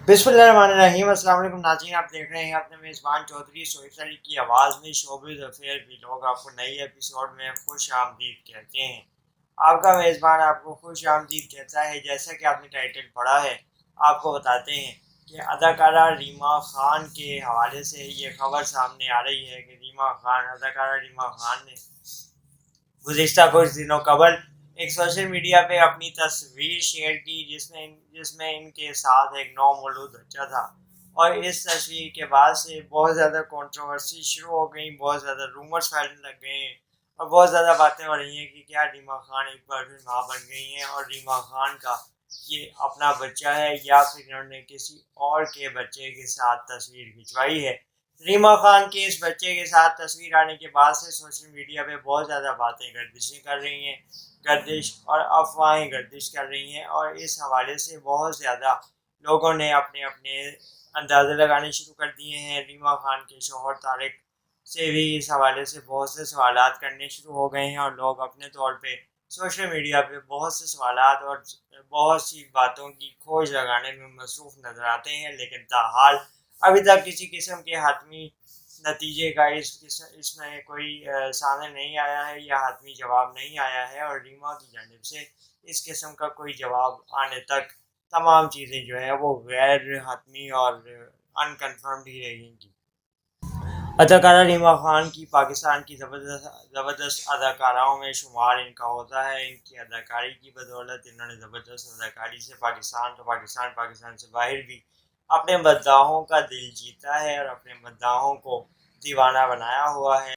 بسم اللہ الرحمن الرحیم۔ السلام علیکم ناظرین، آپ دیکھ رہے ہیں اپنے میزبان چودھری شعیب علی کی آواز میں شوبز افیئر بھی لوگ آپ کو نئی ایپیسوڈ میں خوش آمدید کہتے ہیں۔ آپ کا میزبان آپ کو خوش آمدید کہتا ہے۔ جیسا کہ آپ نے ٹائٹل پڑھا ہے، آپ کو بتاتے ہیں کہ اداکارہ ریما خان کے حوالے سے یہ خبر سامنے آ رہی ہے کہ اداکارہ ریما خان نے گزشتہ کچھ دنوں قبل ایک سوشل میڈیا پہ اپنی تصویر شیئر کی جس میں ان کے ساتھ ایک نو مولود بچہ تھا، اور اس تصویر کے بعد سے بہت زیادہ کنٹروورسی شروع ہو گئی، بہت زیادہ رومرز پھیلنے لگ گئے ہیں اور بہت زیادہ باتیں ہو رہی ہیں کہ کیا ریما خان ایک بار پھر ماں بن گئی ہیں اور ریما خان کا یہ اپنا بچہ ہے یا پھر انہوں نے کسی اور کے بچے کے ساتھ تصویر کھنچوائی ہے۔ ریما خان کے اس بچے کے ساتھ تصویر آنے کے بعد سے سوشل میڈیا پہ بہت زیادہ باتیں گردشیں کر رہی ہیں، گردش اور افواہیں گردش کر رہی ہیں، اور اس حوالے سے بہت زیادہ لوگوں نے اپنے اندازے لگانے شروع کر دیے ہیں۔ ریما خان کے شوہر طارق سے بھی اس حوالے سے بہت سے سوالات کرنے شروع ہو گئے ہیں، اور لوگ اپنے طور پہ سوشل میڈیا پہ بہت سے سوالات اور بہت سی باتوں کی کھوج لگانے میں مصروف نظر آتے ہیں، لیکن تاحال ابھی تک کسی قسم کے حتمی نتیجے کا اس میں کوئی سامنے نہیں آیا ہے یا حتمی جواب نہیں آیا ہے، اور ریما کی جانب سے اس قسم کا کوئی جواب آنے تک تمام چیزیں جو ہے وہ غیر حتمی اور انکنفرمڈ ہی رہیں گی۔ اداکارہ ریما خان کی پاکستان کی زبردست اداکاراؤں میں شمار ان کا ہوتا ہے۔ ان کی اداکاری کی بدولت انہوں نے زبردست اداکاری سے پاکستان سے باہر بھی اپنے مداحوں کا دل جیتا ہے اور اپنے مداحوں کو دیوانہ بنایا ہوا ہے۔